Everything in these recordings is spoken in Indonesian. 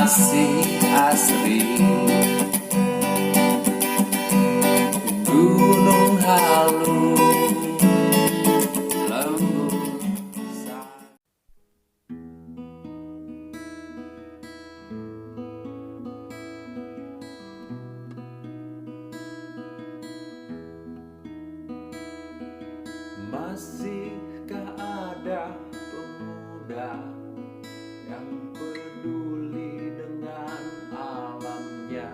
masih asri. Gunung halu lembut masihkah ada pemuda yang peduli dengan alamnya?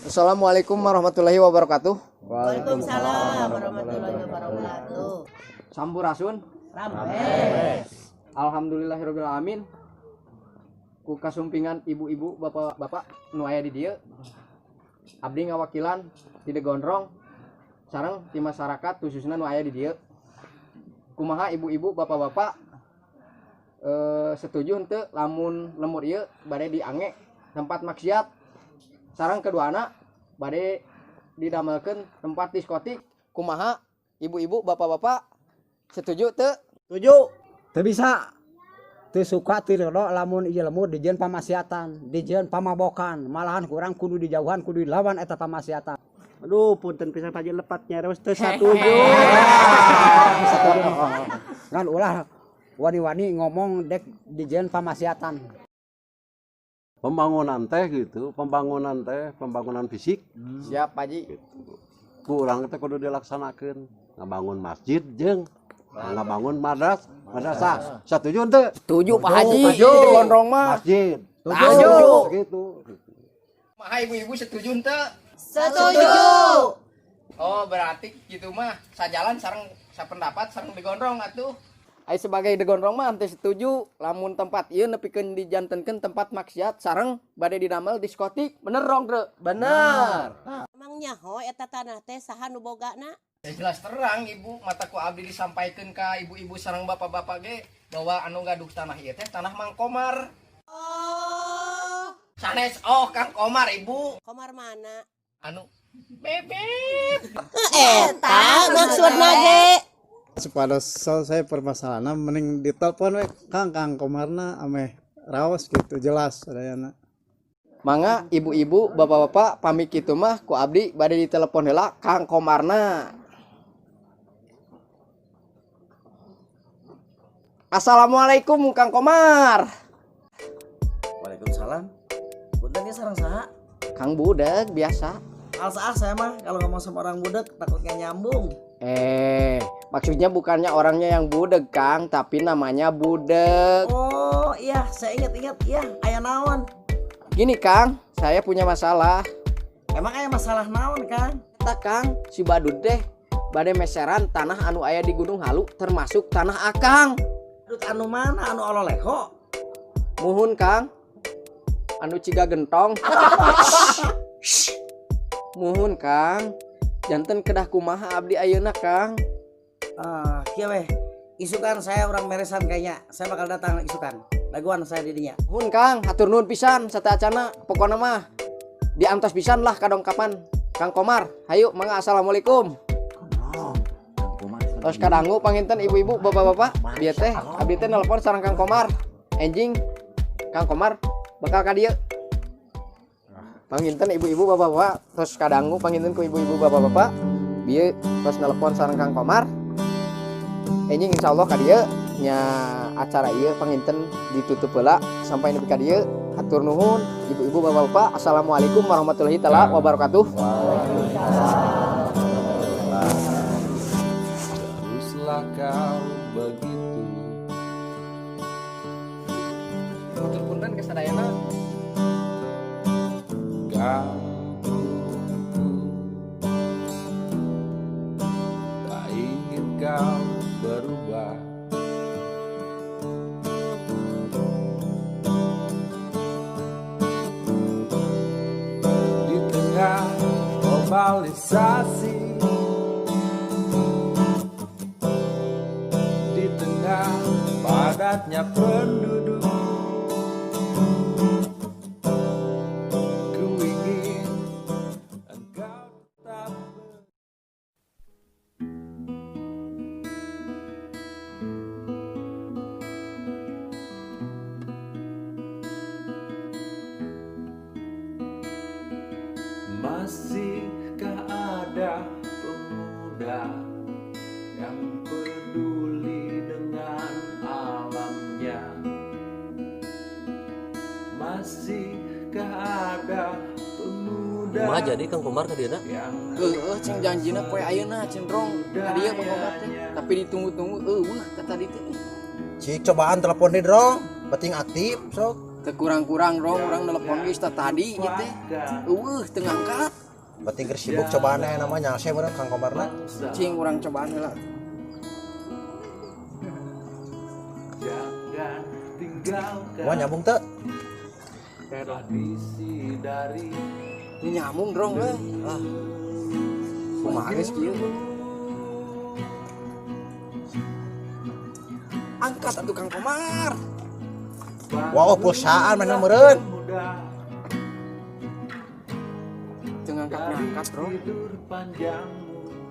Assalamualaikum warahmatullahi wabarakatuh. Waalaikumsalam warahmatullahi wabarakatuh. Sampurasun. Rampes. Alhamdulillahirabbil alamin. Ku kasumpingan ibu-ibu, bapak-bapak nu aya di dieu. Abdi ngawakilan di Degondrong sareng ti masyarakat khususna nu aya di dieu. Kumaha ibu-ibu, bapak-bapak setuju henteu lamun lemur ieu bade diange tempat maksiat sareng keduana bade didamelkeun tempat diskotik? Kumaha ibu-ibu, bapak-bapak, setuju teu? Setuju. Teu bisa. Teu suka teu ridho lamun ieu lemur dijieun pamaksiatan, dijieun pamabokan, malahan kurang kudu dijauhan, kudu dilawan eta pamaksiatan. Aduh, punten pisan paji lepat nyareos teu satuju. Kan ulah wani-wani ngomong dek dijieun pamaksiatan. Pembangunan teh gitu, pembangunan fisik. Siap, Pak Haji. Gitu. Kurang teh kudu dilaksanakeun, ngabangun masjid jeung ngabangun madrasah. Setuju teu? Setuju, Pak Haji. Di Gondrong mah. Masjid. Setuju. Gitu. Kumaha ibu-ibu setuju teu? Setuju. Oh, berarti gitu mah sajalan sareng sapendapat sareng digondrong atuh. Ai sebagai digondrong mah teh setuju lamun tempat ieu nepikeun dijantenkeun tempat maksiat sareng bade didamel diskotik. Bener dong, Dre? Bener. Emang nyaho eta tanah teh saha nu bogana? Ya jelas terang ibu, mataku abdi disampaikan ka ibu-ibu sareng bapak-bapak ge bahwa anu gaduh tanah ieu teh tanah Mang Komar. Oh, Sanes Kang Komar ibu. Komar mana? Anu bebek. Eta maksudna ge. Pada selesai permasalahan mending ditelepon we Kang Komarna ame raos gitu jelas adayana. Mangga ibu-ibu, bapak-bapak pamit kitu mah ku abdi bade ditelepon heula Kang Komarna. Assalamualaikum Kang Komar. Waalaikumsalam. Punten ge sareng saha? Kang Budeg biasa. Alsa saya mah kalau ngomong sama orang budek takutnya nyambung. Maksudnya bukannya orangnya yang budeg Kang, tapi namanya Budeg. Oh iya, saya ingat iya, aya naon? Gini Kang, saya punya masalah. Emang aya masalah naon, Kang? Eta Kang, si Badut teh bade meseran tanah anu aya di Gunung Halu termasuk tanah Akang. Dut anu mana? Anu ololeho? Muhun Kang. Anu ciga gentong. Muhun Kang. Janten kedah kumaha abdi ayeuna Kang. Kieu weh. Isukan saya orang meresan kayaknya. Saya bakal datang isukan. Daguan saya di dinya. Muhun Kang, hatur nuhun pisan sateacana. Pokona mah diantos pisan lah kadongkapan Kang Komar. Hayu mangga assalamualaikum. Tos kadangu panginten ibu-ibu, bapak-bapak. Bieu teh abdi teh nelpon sareng Kang Komar. Enjing Kang Komar bakal ka dieu. Panginten ibu-ibu, bapak-bapak. Tos kadangu panginten ku ibu-ibu, bapak-bapak. Bieu tos nelpon sareng Kang Komar. Enjing insyaallah ka dieu nya acara ieu panginten ditutup heula sampai nepi ka dieu. Hatur nuhun ibu-ibu, bapak-bapak. Assalamualaikum warahmatullahi taala wabarakatuh. teruslah kau begitu. Hatur punten kasadayana. Gangguku, tak ingin kau berubah. Di tengah globalisasi, di tengah padatnya penduduk, ku ingin engkau tetap Kumaha jadi Kang Komar ka dieu? Cing janjina poe ayeuna cenderung dia mengobat teh. Tapi ditunggu-tunggu kata di teh. Cik cobaan telepon di Drong, penting aktif sok. Teu kurang-kurang Rong urang nelpon geus tadi ieu teh. Teu ngangkat. Penting keur sibuk cobaannya namanya saya bener Kang Komarna. Cing urang cobaan heula. Wah nyambung teu? Tradisi dari Ini nyambung Drong we. Kumaha geus kieu? Angkat atuh Kang Komar. Wah pulsaan mana meureun. Teu ngangkat-ngangkat Bro.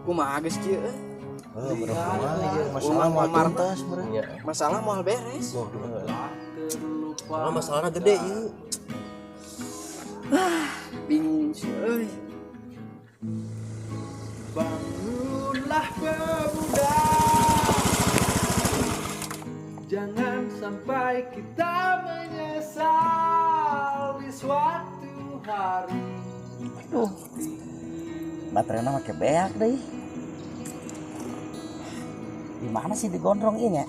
Kumaha geus kieu? Bener masalah moal tuntas meureun. Masalah moal beres. Masalahna gede ieu. Bingung sih euy. bangunlah pemuda, jangan sampai kita menyesal di suatu hari. Baterainya make beak deh. Di mana sih digondrong ini ya?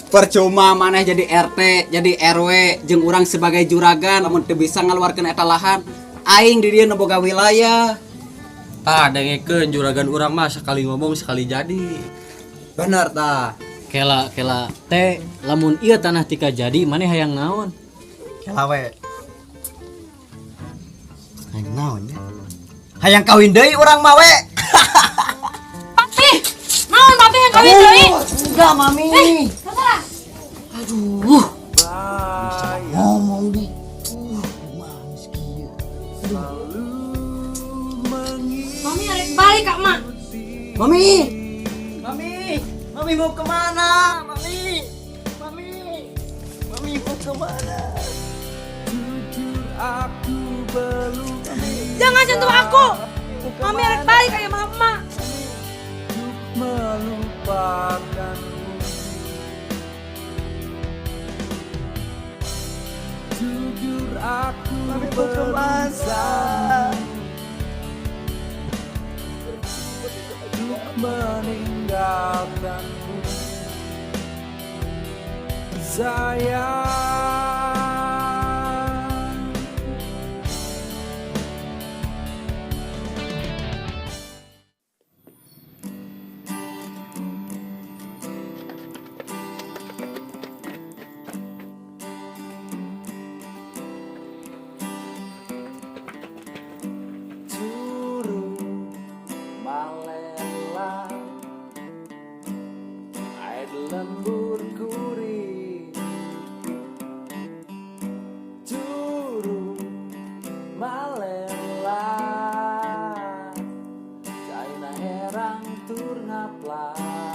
Percuma maneh jadi RT, jadi RW, jeung urang sebagai juragan lamun teu bisa ngaluarkeun eta lahan, aing di dieu boga wilayah. Dengekeun juragan urang mah sekali ngomong sekali jadi. Bener tah. Kela teh lamun ieu tanah tika jadi maneh hayang naon? Kela we. Hayang naon ya? Hayang kawin deui urang mah we. Papi, naon papi yang kawin deui? Enggak, Mami. Aduh. Ngomong di. Mami arek balik Kak Mak. Mami. Mami mau kemana? Mami mau kemana? aku belum Jangan sentuh aku. Mami arek balik kayak mama. melupakanmu. Jujur aku berusaha untuk meninggalkanmu, sayang. Turun malela, air lembur gurih. Turun malela, China herang tur ngaplang.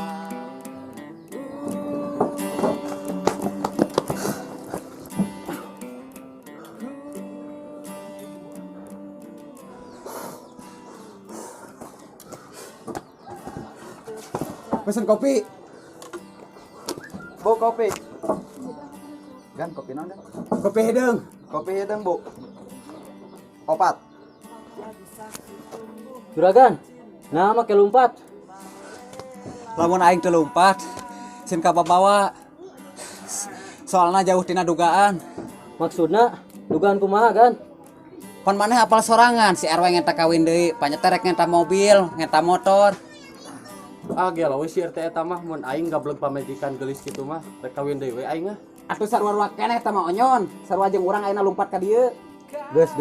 Pesen kopi. Bu, kopi. Gan kopi naon, Gan? Kopi hidung. Kopi hidung, Bu. Opat. Juragan, nah make lompat. Lamun aing teu lompat, sin ka bawa. Soalna jauh tina dugaan. Maksudna dugaan kumaha kan? Pan maneh apal sorangan si RW ngenta kawin deui, panyeterek ngenta mobil, ngenta motor. Gelo we si RT eta mah mun aing gablek pamajikan geulis kitu mah rek kawin deui we aing mah. Atuh sarua keneh teh mah onyon, sarua jeung urang ayeuna lompat ka dieu. Geus,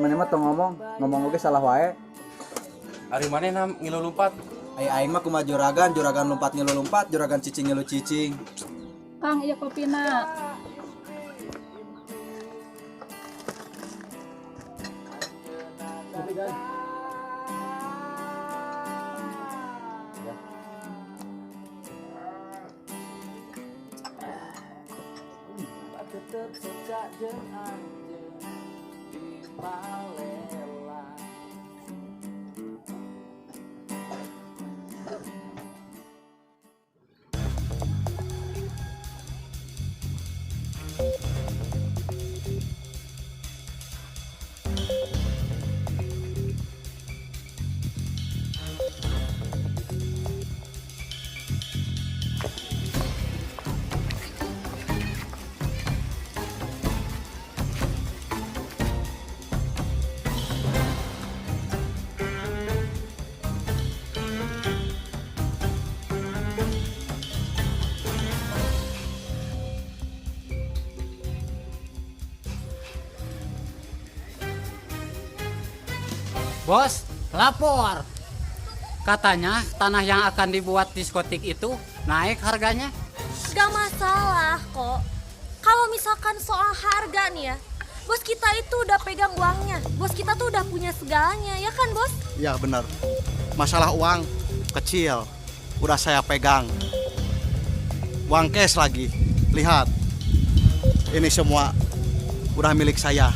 maneh mah tong ngomong oge salah wae. Ari manehna ngilu lompat. Aing mah kumaha juragan lompat ngilu lompat, juragan cicing ngilu cicing. Kang, iya kopina. Tetep sejak jeung anjeun di Malela. Bos, lapor. Katanya tanah yang akan dibuat diskotik itu naik harganya. Gak masalah kok. Kalau misalkan soal harga nih ya, bos kita itu udah pegang uangnya. Bos kita tuh udah punya segalanya, ya kan bos? Ya benar. Masalah uang kecil udah saya pegang. Uang cash lagi. Lihat. Ini semua udah milik saya.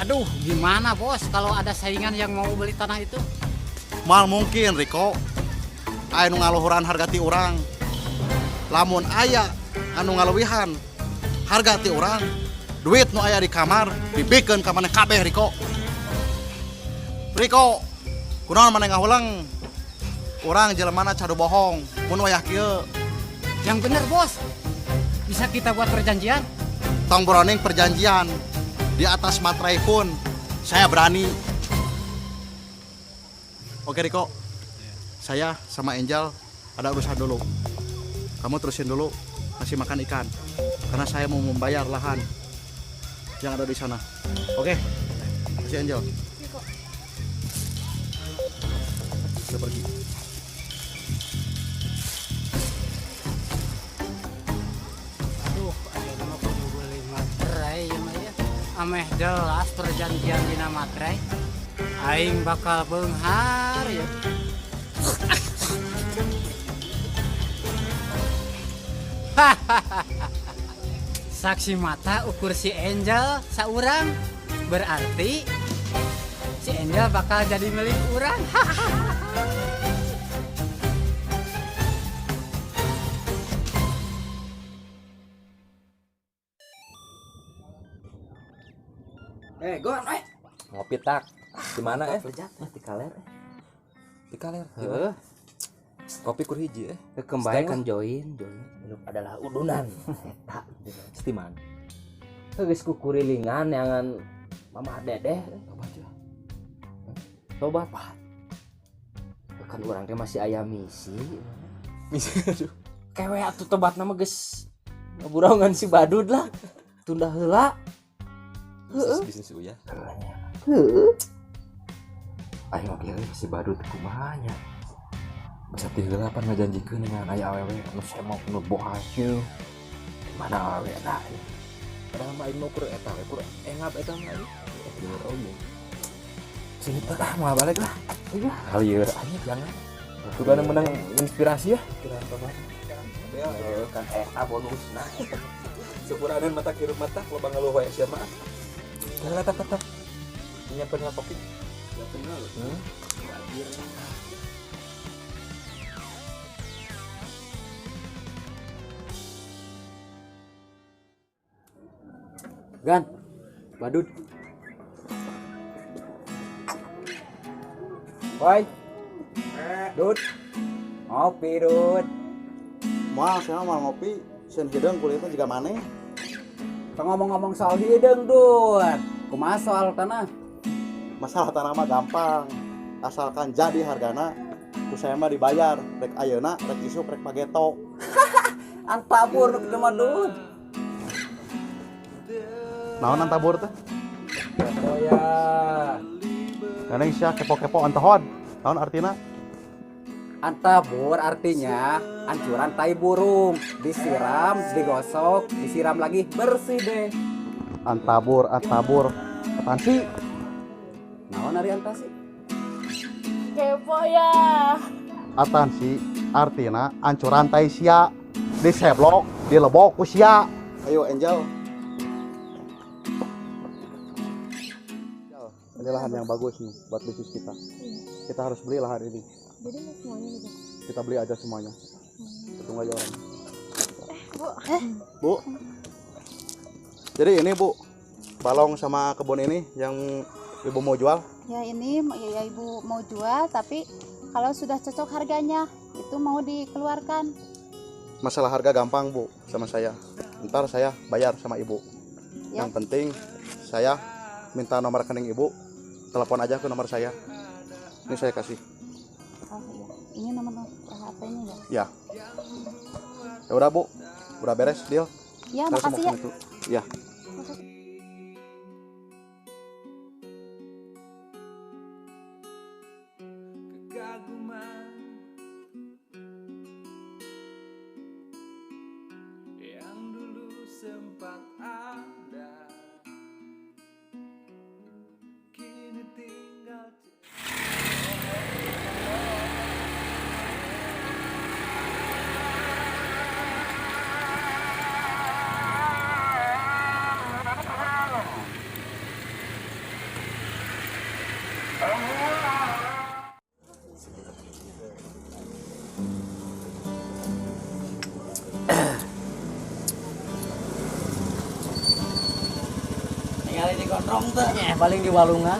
Aduh, gimana bos kalau ada saingan yang mau beli tanah itu? Mal mungkin Riko. Anu ngaluhuran harga ti urang. Lamun aya anu ngaluwihan harga ti urang, duit nu aya di kamar dibikeun ka maneh kabeh Riko. Riko, kunaon maneh ngahulang? Urang jelemana cadu bohong. Mun wayah kieu. Yang bener bos. Bisa kita buat perjanjian? Tong broning perjanjian. Di atas materai pun saya berani. Oke Riko, saya sama Angel ada urusan dulu. Kamu terusin dulu masih makan ikan, karena saya mau membayar lahan yang ada di sana. Oke, masih Angel. Kita pergi. Aduh, ayo mah kudu beli materai ya mah ya. Ameh jelas perjanjian dina materai. Aing bakal beunghar ya. Saksi mata ukur si Angel saurang. Berarti si Angel bakal jadi milik urang. Gon, ngopi tak. Gimana Di kaler. Di kaler. Heeh. Kopi kur hiji Kembali join adalah udunan eta Stiman. geus kukurilingan yangan Mama Dedeh tobat kan urang teh masih aya misi Aduh. kewe atuh tobat nama geus ngaburongan si badud lah tunda heula Bisnis uya. heuh Ayo kieu si badut kumaha nya. Bisa tiheula pan ngajanjikeun dengan aya awewe anu semok nu bohaseu. Mana awewe da. Padahal mah mau kur eta we kur engap eta mah. Sini tah mau balik lah. Iya. Halir aya jangan. Tuh kan menang inspirasi ya. kan eta bonusna Sepuraneun mata kirup mata loba ngaluh wae sia mah. Tetap. Nyiapkeun kopi. Gan, badut. Woi. Dud. Ngopi, Dud. Moal saya mau ngopi, sieun hideung kulitnya juga maneh. Ngomong-ngomong soal hideung, Dud. Kumaha soal tanah? Masalah tanah mah gampang. Asalkan jadi hargana, ku saya mah dibayar. Rek ayeuna, rek isuk, rek pageto. Antabur nu mah, Dud. Naon antabur teh? Oh ya. Neneng sia kepo-kepo antahon. Naon artina? Antabur artinya ancuran tai burung, disiram, digosok, disiram lagi bersih deh. Antabur. Apaan sih? Naon ari antasi? Kepo ya. Apaan sih? Artina ancuran tai sia. Diseblok, dilebok ku sia. Ayo Angel. Ini lahan yang bagus nih buat bisnis kita. Kita harus beli lahan ini. Jadi mau semuanya gitu. Kita beli aja semuanya. Tunggu aja orang. Bu. Bu. Jadi ini Bu, balong sama kebun ini yang Ibu mau jual? Ya ini ya Ibu mau jual, tapi kalau sudah cocok harganya itu mau dikeluarkan. Masalah harga gampang Bu sama saya. Ntar saya bayar sama Ibu. Ya. Yang penting saya minta nomor rekening Ibu, telepon aja ke nomor saya. Ini saya kasih. Oh iya, ini nomor HP-nya Ya. ya. Ya udah Bu, udah beres deal. Ya, Saya makasih mau ya. pamit dulu. Ya. Yang dulu sempat ada, kini tinggal Tinggalin di gondrong tuh. Paling di Walungan.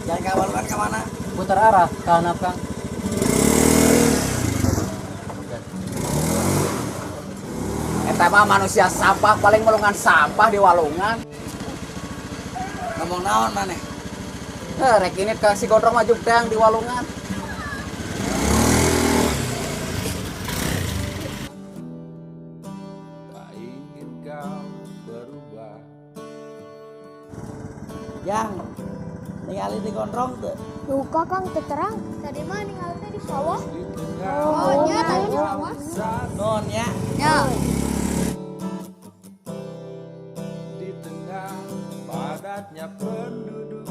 Jangan ke Walungan ke mana? Putar arah ke Hanap Kang. Eta mah manusia sampah paling melungan sampah di Walungan. Ngomong naon maneh? Rek ini ke si Gondrong maju teh di Walungan. tak ingin kau berubah. Yang tinggalin di gondrong tuh. Luka Kang terang. Tadi mah ninggalin di sawah. Oh, nya tadi di sawah. Non ya. Ya. Di tengah padatnya penduduk,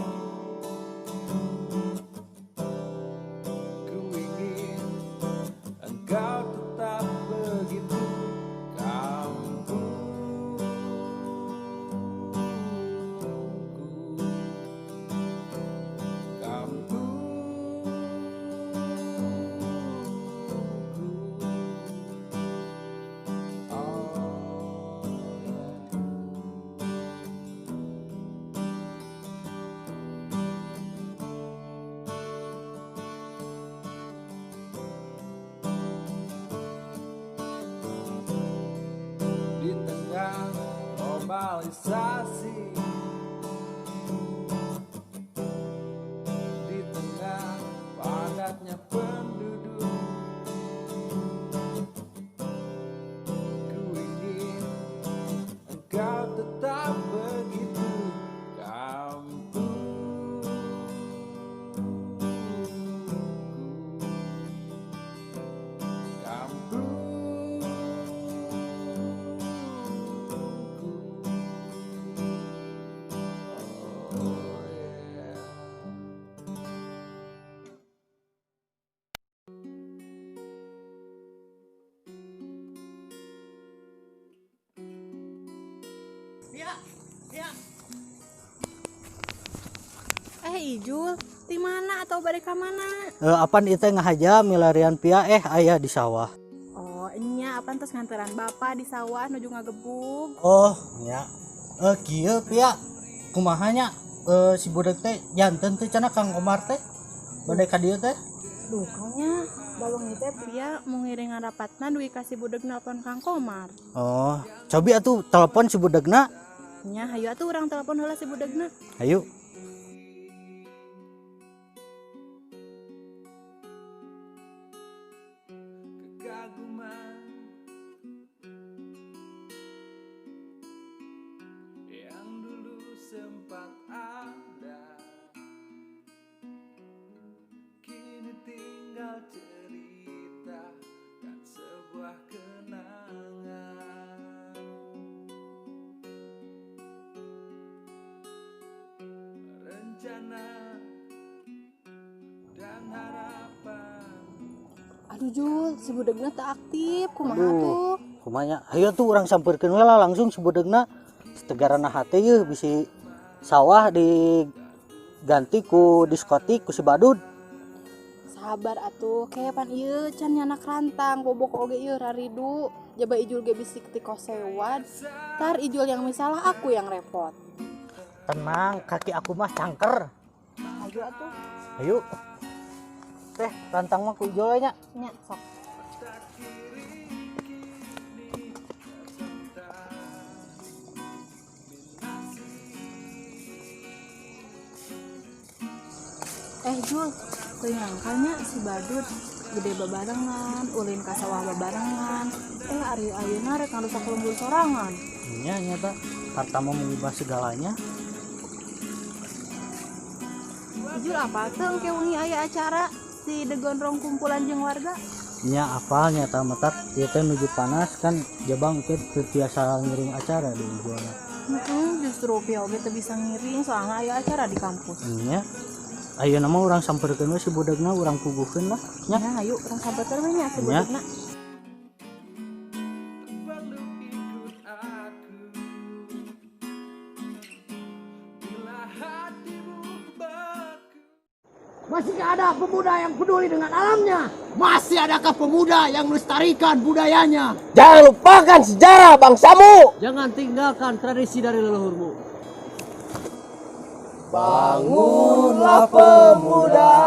ku ingin engkau tetap begitu di tengah globalisasi, di tengah padatnya penduduk, ku ingin engkau tetap begitu Ijul, di mana atau balik ke mana? Apan itu ngahaja milarian pia ayah di sawah. Oh, nya apa terus nganteran bapak di sawah nuju ngagebug. Oh, ya. Kieu pia kumahanya si budak teh janten teh cenah Kang Komar teh. Bade ka dieu teh. Duh, kangnya balong itu dia mau ngiringan rapatna duit kasih budak nelpon Kang Komar. Oh, cobi atuh telepon si budakna. Nya, hayu atuh urang telepon heula si budakna. Hayu. kekaguman yang dulu sempat ada, kini tinggal cerita dan sebuah kenangan. Rencana dan harapan. Aduh Jul, si budakna teu aktif, kumaha tuh? Kumanya, ayo tuh orang sampeurkeun we lah langsung si budakna. Setegarana hate yeuh bisi sawah diganti ku diskotik ku si Badut. Sabar atuh, kayak pan ieu can anak rantang bobok oge ieu raridu. Jaba Ijul ge bisik ti kosewan, tar Ijul yang misalah aku yang repot. Tenang, kaki aku mah cangker. Ayo atuh. Ayo. Teh, rantang mah ku Ijul nya. Nya sok. Jul, teu nyangkanya si Badut gede babarengan, ulin ka sawah babarengan. Ari ayeuna rek ngarusak lembur sorangan. Iya nyata, harta mau mengubah segalanya. Jul apa tuh engke wengi aya acara si degondrong kumpulan jeung warga? Nya apa nyata metat, ieu teh nuju panas kan Jabang teh teu tiasa ngiring acara di Ijulna. Justru Pio ge teu bisa ngiring soalnya aya acara di kampus. Nya. Ayo nama orang samperkeun we si budagna urang puguhkeun lah nya. Nah, ayo urang samperkeun we nya si budagna. Masihkah ada pemuda yang peduli dengan alamnya? Masih adakah pemuda yang melestarikan budayanya? Jangan lupakan sejarah bangsamu. Jangan tinggalkan tradisi dari leluhurmu. Bangunlah pemuda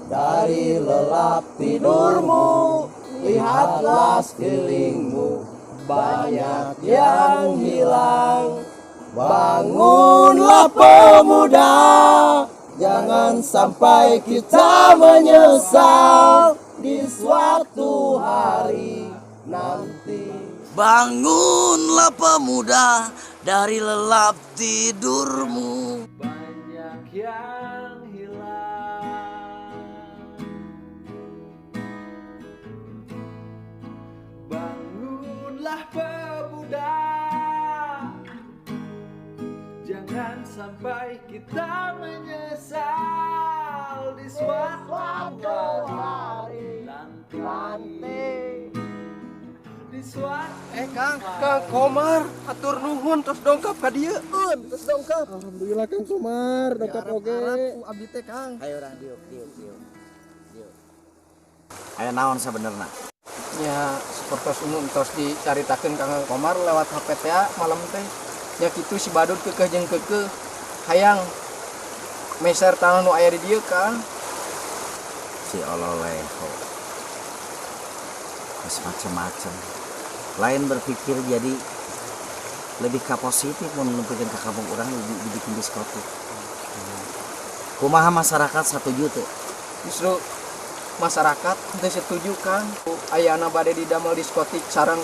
dari lelap tidurmu, lihatlah sekelilingmu, banyak yang hilang. Bangunlah pemuda, jangan sampai kita menyesal di suatu hari nanti. Bangunlah pemuda dari lelap tidurmu. Yang hilang, bangunlah pemuda, jangan sampai kita menyesal di suatu hari nanti. Kang Komar, atur nuhun terus dongkap ka dieu. Terus dongkap. Alhamdulillah Kang Komar, dongkap oge. Abdi teh Kang. Ayo urang diuk. Aya naon sabenerna? Ya, sapertos umum tos dicaritakeun Kang Komar lewat HP teh malam teh. Ya kitu si Badut keukeuh jeung keukeuh hayang meser tanah nu aya di dieu Kang. Si ololeho. Geus macem-macem. Lain berpikir jadi lebih ke positif mun numpikeun ka kampung urang dibikin diskotik. Kumaha masyarakat setuju teh? Justru masyarakat teu setuju Kang. Ayana bade didamel diskotik sareng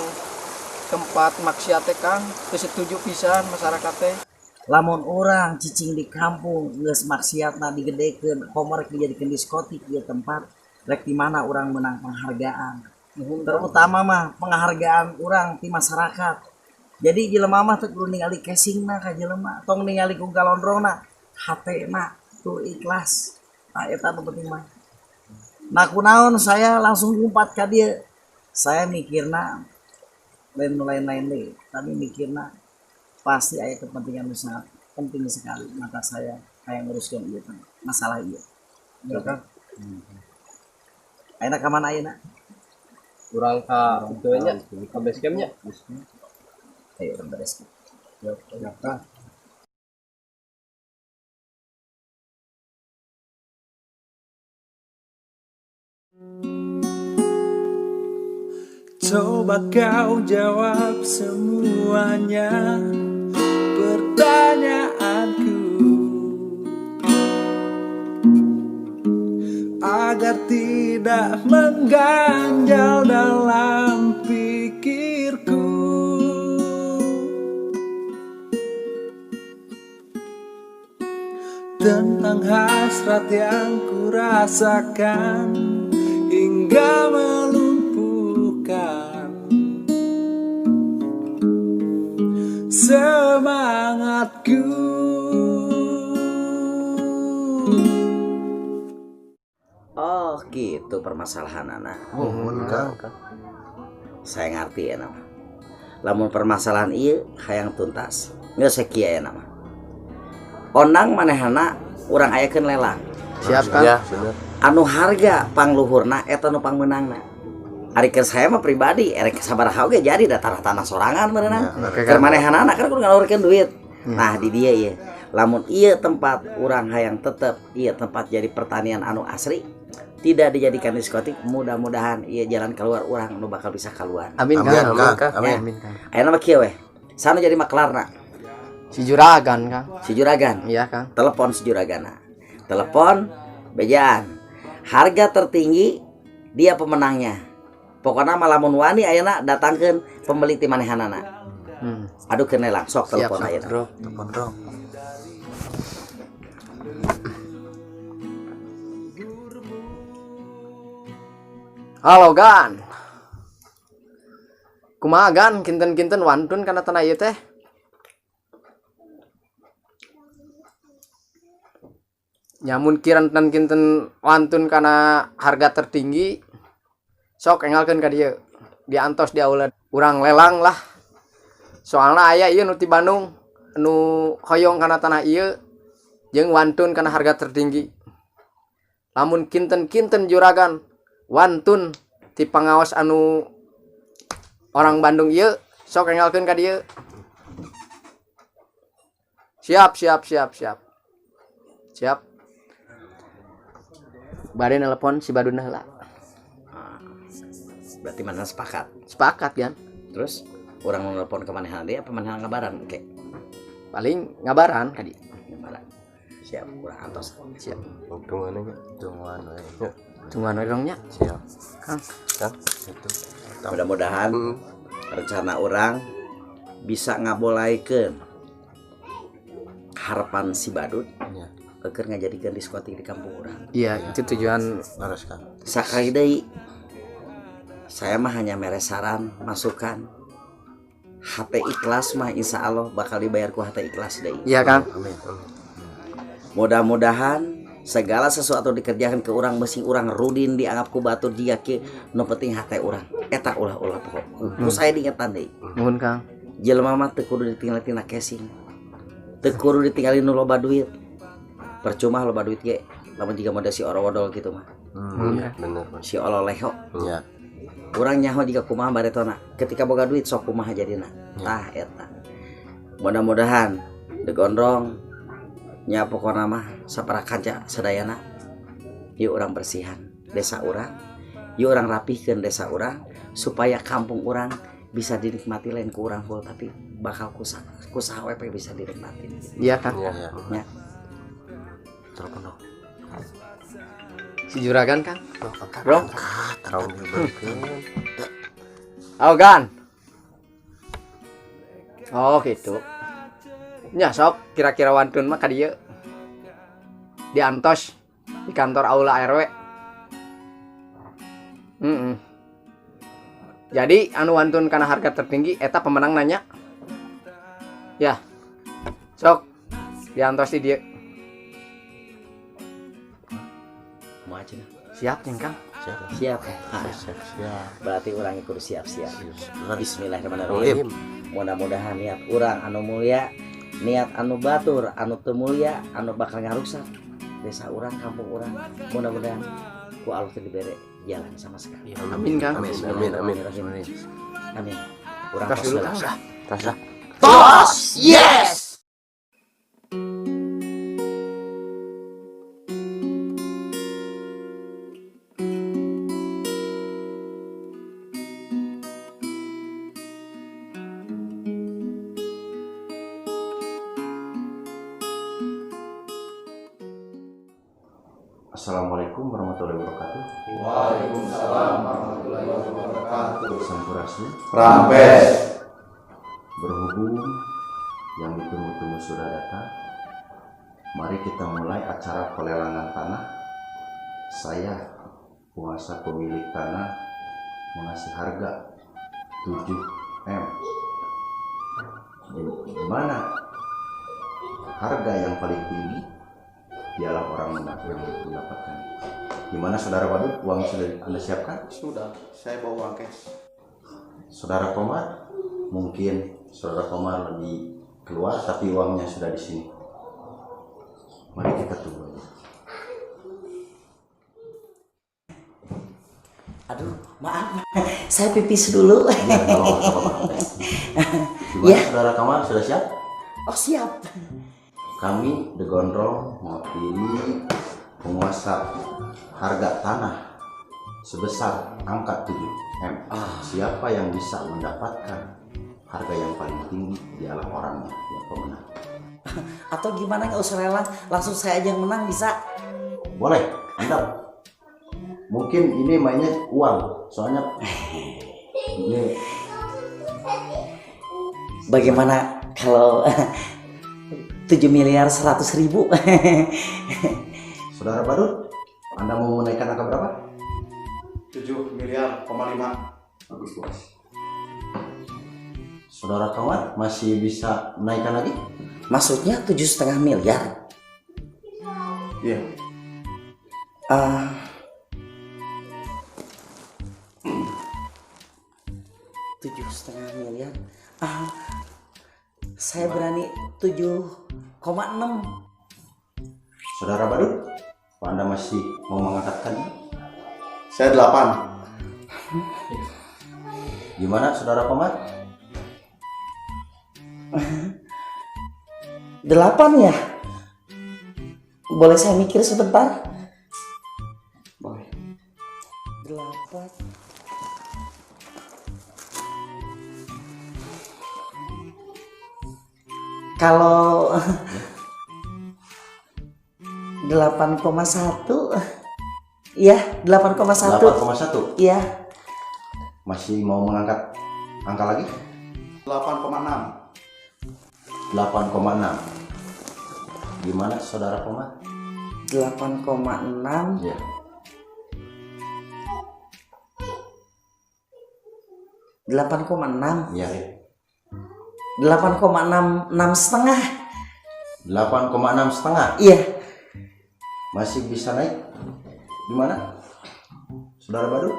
tempat maksiat teh Kang, teu setuju pisan masyarakat teh. Lamun orang cicing di kampung geus maksiatna digedekeun, komo rek dijadikeun diskotik ieu tempat, rek di mana urang menang penghargaan. Terutama mah penghargaan urang ti masyarakat. Jadi jelema mah teu kudu ningali casingna ka jelema, tong ningali ku galondrongna, hatena tur ikhlas. Nah eta nu penting mah. Nah kunaon saya langsung ngumpat ka dieu. Saya mikirna lain-lain deh, tapi mikirna pasti aya kepentingan nu sangat penting sekali mata saya kayak nguruskeun ieu masalah ieu. Ya kan? Ayeuna ka mana ayeuna? Kurang ka kitu nya, ka base camp nya. Ayo urang beres. Ya kan. Coba kau jawab semuanya pertanyaanku agar tidak mengganjal dalam pikirku. Tentang hasrat yang kurasakan hingga melumpuhkan semangatku. Oh gitu permasalahan anak. Saya ngerti ya nama. Lamun permasalahan iya hayang tuntas nggak sekia ya nama. Ondang manehana urang ayakeun lelang. Siap Kang. Ya bener. Anu harga pangluhurna eta nu pangmenangna. Ari keur saya mah pribadi erek sabaraha oge jadi da tanah sorangan berenang. Keur manehanana kan kudu ngalurkeun duit. Nah di dia ieu. Lamun ieu tempat urang hayang tetep ieu tempat jadi pertanian anu asri, tidak dijadikan diskotik, mudah-mudahan ieu jalan keluar urang nu bakal bisa keluar. Amin Kang. Amin. Ayeuna mah kieu we. Sana jadi maklarna. Si Juragan Kang. Si Juragan. Iya Kang. Telepon si Juragana. Telepon bejaan. Harga tertinggi dia pemenangnya. Pokoknya malamun wani ayeuna datangkeun pembeli ti manehanana. Aduh kenelang sok telepon ayeuna. Bro, telepon bro. Halo Gan. Kumaha Gan, kinten-kinten wantun kana tanah ieu teh? Nyamun kirantan kinten wantun kana harga tertinggi. Sok engalkeun ka dieu. Diantos di aula urang lelang lah. Soalna aya ieu nu ti Bandung nu hoyong kana tanah ieu jeung wantun kana harga tertinggi. Lamun kinten-kinten Juragan wantun ti pangaos anu orang Bandung ieu sok engalkeun ka dieu. Siap. Bade nelpon si Baduna heula. Berarti mana sepakat? Sepakat kan? Terus orang mau nelpon ke manehan dia apa manehan ngabaran kek? Paling ngabaran ka dieu. Ngabaran. Siap, urang antos. Siap. Untungannya nya, untungan we. Tungan we dong nya. Siap. Kang. Itu. Mudah-mudahan rencana orang bisa ngabolaikeun harapan si Badut. Iya. Keur ngajadikeun diskotik di kampung urang. Iya, itu tujuan Laras Kang. Sakali deui saya mah hanya mere saran, masukan. Hate ikhlas mah insya Allah bakal dibayar ku hate ikhlas deui. Iya Kang. Amin. Mudah-mudahan segala sesuatu dikerjakan ke urang mesin urang rudin dianggap ku batur jika ke nu penting hate urang. Eta ulah-ulah pokok. Ku saya diingetan deui. Nuhun Kang. Jelema mah teu kudu ditinggal tina casing. Teu kudu ditinggalin nu loba duit. Percuma loba duit ge lamun jiga modal si oro-odol gitu mah. Iya, bener. Si ololeho. Iya. Urang nyaho jika kumaha baretona ketika boga duit sok kumaha jadina. Tah eta. Mudah-mudahan degondrong nya pokona mah sapara kanca sadayana ieu urang bersihan desa urang. Ieu urang rapihkeun desa urang supaya kampung urang bisa dinikmati lain ku urang full tapi bakal kusaha we bisa dinikmati. Iya Kang. Iya. Nya. Telepon dong. Si Juragan Kang. Bro. Tarong dibeukeun. Halo Gan. Oh gitu. Nya sok kira-kira wantun mah ka dieu. Diantos di kantor aula RW. Jadi anu wantun kana harga tertinggi eta pemenang nanya. Ya. Sok diantos di dieu. Mau aja. Siap nih Kang. Siap. Berarti urang kudu siap-siap. Bismillahirrahmanirrahim. Mudah-mudahan niat urang anu mulia, niat anu batur, anu teu mulia, anu bakal ngarusak desa urang, kampung urang. Mudah-mudahan ku Allah teu dibere jalan sama sekali. Amin Kang. Amin. Amin. Urang Tos dulu Kang. Tas. Tos, yes. Assalamualaikum warahmatullahi wabarakatuh. Waalaikumsalam warahmatullahi wabarakatuh. Sampurasun. Rampes. Berhubung yang ditunggu-tunggu sudah datang, mari kita mulai acara pelelangan tanah. Saya, penguasa pemilik tanah, mengasih harga 7M. Di mana harga yang paling tinggi dialah orang yang mendapatkan. Gimana saudara Badut, uang sudah Anda siapkan? Sudah, saya bawa uang cash. Saudara Komar, mungkin saudara Komar lebih keluar, tapi uangnya sudah di sini. Mari kita tunggu. Aduh, maaf. Saya pipis dulu. Gimana saudara kamar sudah siap? Oh, siap. Kami The Gondrong mewakili penguasa harga tanah sebesar angka 7M. Siapa yang bisa mendapatkan harga yang paling tinggi dialah orangnya yang pemenang. Atau gimana, nggak usah lelang, langsung saya aja yang menang bisa? Boleh, Anda. Mungkin ini mainnya uang, soalnya ini. Bagaimana kalau 7.100.000.000? Saudara Badut, Anda mau menaikkan angka berapa? 7,5 miliar. Bagus, bos. Saudara kawan masih bisa menaikkan lagi? Maksudnya 7,5 miliar? Iya. 7,5 miliar. Saya berani 7,6. Saudara Badut, apa Anda masih mau mengangkatkan? Saya 8. Gimana saudara Komar? 8 ya? Boleh saya mikir sebentar? Boleh. 8. Kalau 8,1. Iya, 8,1. 8,1. Iya. Masih mau mengangkat angka lagi? 8,6. 8,6. Gimana saudara Komar? 8,6. Ya. 8,6. Ya. 8,6, 6,5. 8,6 setengah. Iya. Masih bisa naik? Gimana? Saudara Badut?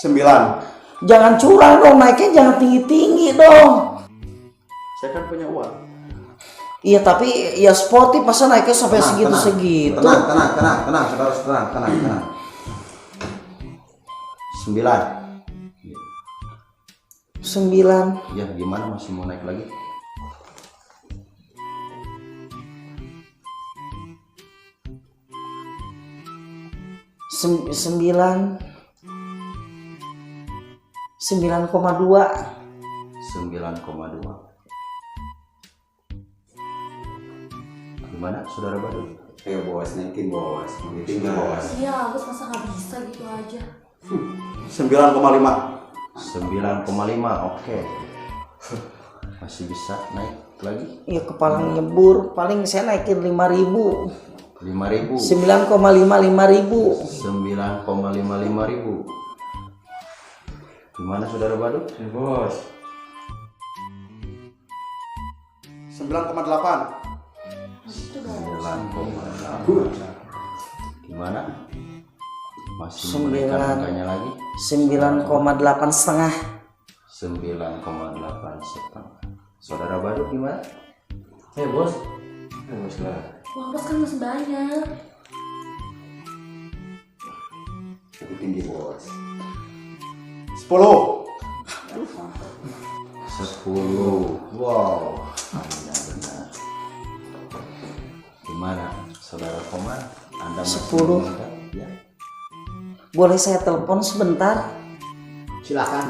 9. Jangan curang dong, naiknya jangan tinggi-tinggi dong. Saya kan punya uang. Iya, tapi ya sportif, masa naiknya sampai segitu-segitu. Tenang, saudara, tenang. 9. 9. Ya, gimana masih mau naik lagi? Sembilan 9,2. 9,2. Gimana saudara Badut? Ayo bos, naikin bos, tinggi bos. Iya, Agus masa nggak bisa gitu aja. 9,5. 9,5, oke. Masih bisa naik lagi? Ya kepala nyebur, paling saya naikin 5.000. 5.000. 9,5 9,5 ribu. Gimana saudara Badut? Ya bos. 9,8. 9,8. Gimana? Masih menaikkan angkanya lagi? 9,8 setengah. 9,8 setengah. Saudara Badut gimana? Bos. Bos lah. Uang bos kan masih banyak. Lebih tinggi bos. 10. 10. Wow. Benar. Gimana saudara Komar? Anda masih 10. Ya. Boleh saya telepon sebentar? Silakan.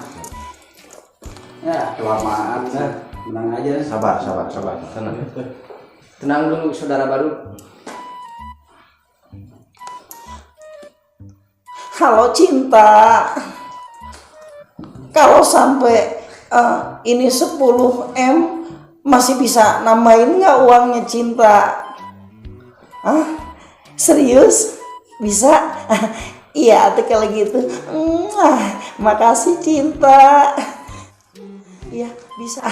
Ya, kelamaan. Tenang aja. Sabar. Tenang dulu saudara Badut. Halo cinta. Kalau sampai ini 10M masih bisa nambahin nggak uangnya cinta? Serius? Bisa? Iya tuh kalau gitu. Makasih cinta. Iya bisa.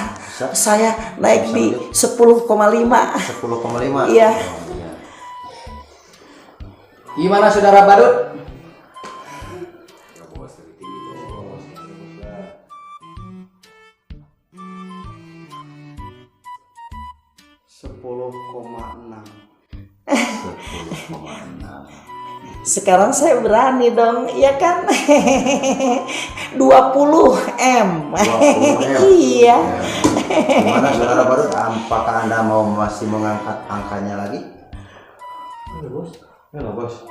Saya naik di 10,5. 10,5. Iya. Gimana saudara Badut? 10,6. 10,6. Sekarang saya berani dong, iya kan? 20 M. 20 M. Iya. Gimana saudara Badut? Apakah Anda mau masih mengangkat angkanya lagi? Enggak, Bos. Enggak, Bos.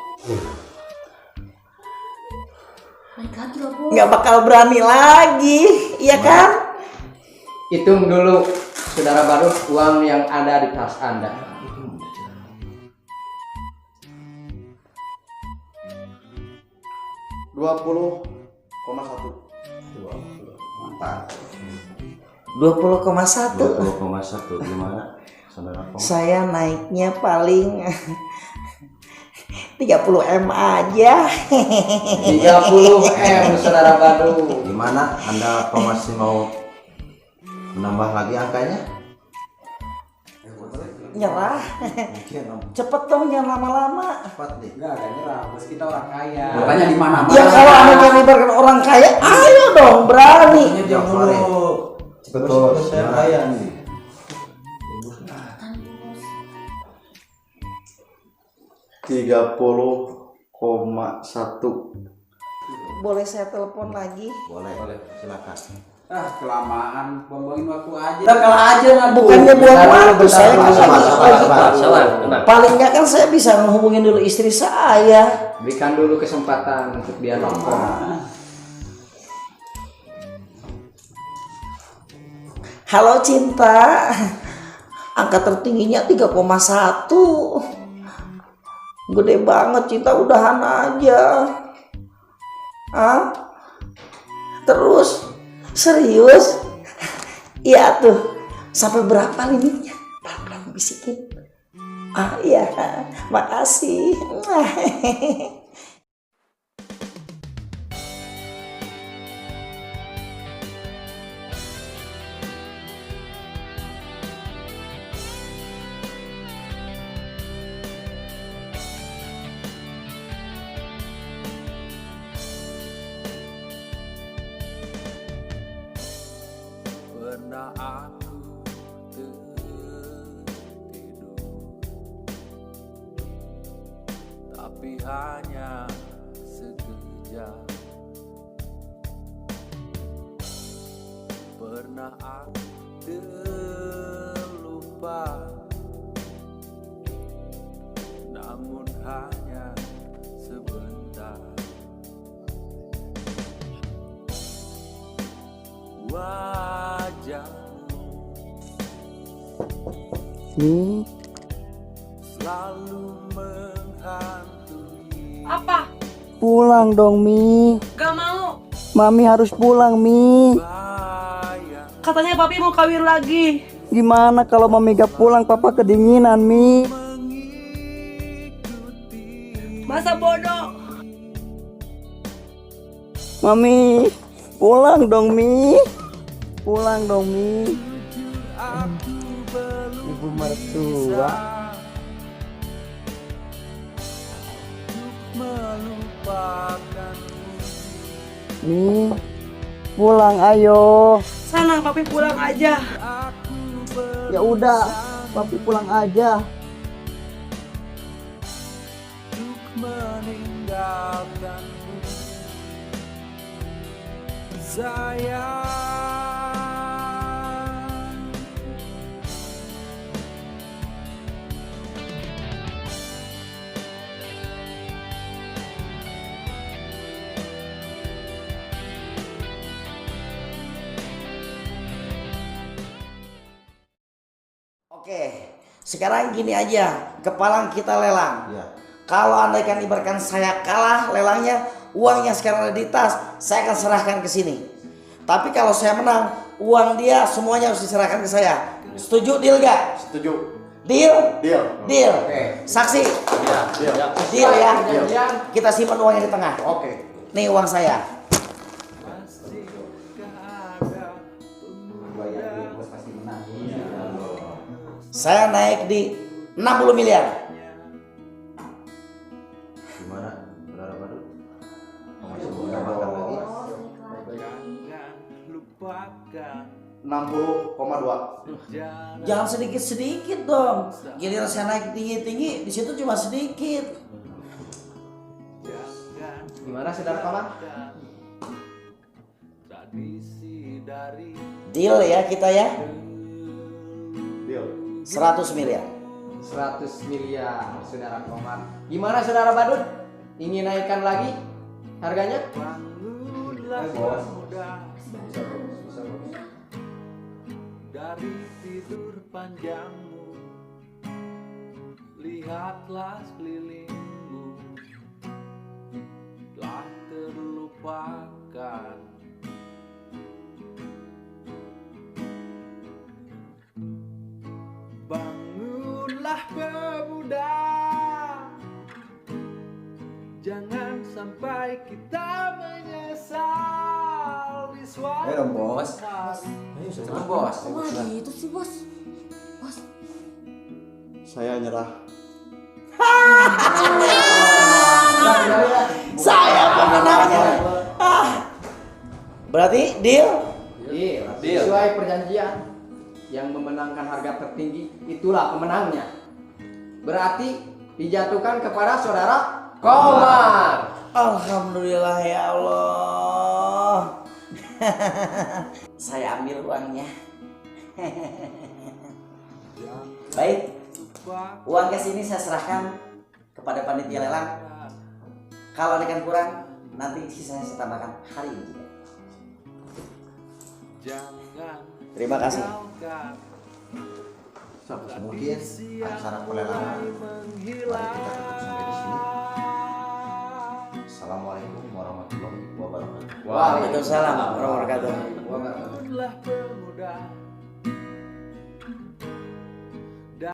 Nggak bakal berani lagi, iya kan? Hitung dulu, saudara Badut, uang yang ada di tas Anda. 20,1. Mantap. 20,1. 20,1 gimana saudara Pong? Saya naiknya paling 30 M aja. 30 M, saudara Badut. Gimana? Anda apa masih mau menambah lagi angkanya? Nyerah. Cepet dong, jangan lama-lama. Cepat nih. Enggak nyerah, bos kita orang kaya. Makanya di mana-mana. Ya kalau Anda melibatkan orang kaya, ayo dong berani. Cepet bos, saya kaya nih. Boleh saya telepon lagi? Boleh, silakan. Kelamaan, buang-buangin waktu aja. Udah kalah aja, bukannya buang waktu. Saya kan paling nggak kan saya bisa menghubungin dulu istri saya. Berikan dulu kesempatan untuk dia nelfon. Halo cinta, angka tertingginya 3,1. Gede banget cinta, udahan aja. Terus serius? Iya tuh. Sampai berapa limitnya? Pelan-pelan bisikin. Iya, makasih. Pernah aku tertidur, tapi hanya sekejap. Pernah aku terlupa, namun hanya sebentar. Mi, selalu menghantui. Apa? pulang dong Mi. Gak mau. Mami harus pulang Mi. Katanya papi mau kawin lagi. Gimana kalau Mami gak pulang, Papa kedinginan Mi. Masa bodoh. Mami, pulang dong Mi. Pulang dong Mi. Ibu mertua. Mi, pulang ayo. Sana papi pulang aja. Ya udah, papi pulang aja. Meninggalkanku, sayang. Oke, sekarang gini aja, kepalang kita lelang. Ya. Kalau andaikan ibaratkan saya kalah lelangnya, uang yang sekarang ada di tas saya akan serahkan ke sini. Tapi kalau saya menang, uang dia semuanya harus diserahkan ke saya. Setuju, deal gak? Setuju. Deal? Deal. Deal. Oke. Saksi? Iya, deal. Deal ya? Deal. Kita simpan uangnya di tengah. Oke. Nih uang saya. Saya naik di 60 miliar. Gimana, saudara Badut? Masih mau menambahkan lagi? 60,2. Jangan sedikit-sedikit dong. Giliran saya naik tinggi-tinggi, di situ cuma sedikit. Gimana saudara Komar? Deal ya kita ya. Deal. 100 miliar. 100 miliar saudara Komar. Gimana saudara Badut? Ingin naikkan lagi harganya? Bos. Dari tidur panjangmu, lihatlah sekelilingmu, telah terlupakan. Bangunlah pemuda, jangan sampai kita menyesal di suatu Ayo dong, Bos. hari. Ayo, cepet, Bos. Kok gitu sih bos? Bos. Saya nyerah. Saya pemenangnya. Berarti deal? Deal. Sesuai perjanjian. Yang memenangkan harga tertinggi itulah pemenangnya. Berarti dijatuhkan kepada saudara Komar. Alhamdulillah ya Allah. Saya ambil uangnya. Baik. Uang cash ini saya serahkan kepada panitia lelang. Kalau ada yang kurang, nanti sisanya saya tambahkan hari ini. Terima kasih. Mungkin acara pelelangan mari kita tutup sampai di sini. Assalamualaikum warahmatullahi wabarakatuh. Waalaikumsalam warahmatullahi wabarakatuh. Bangunlah pemuda,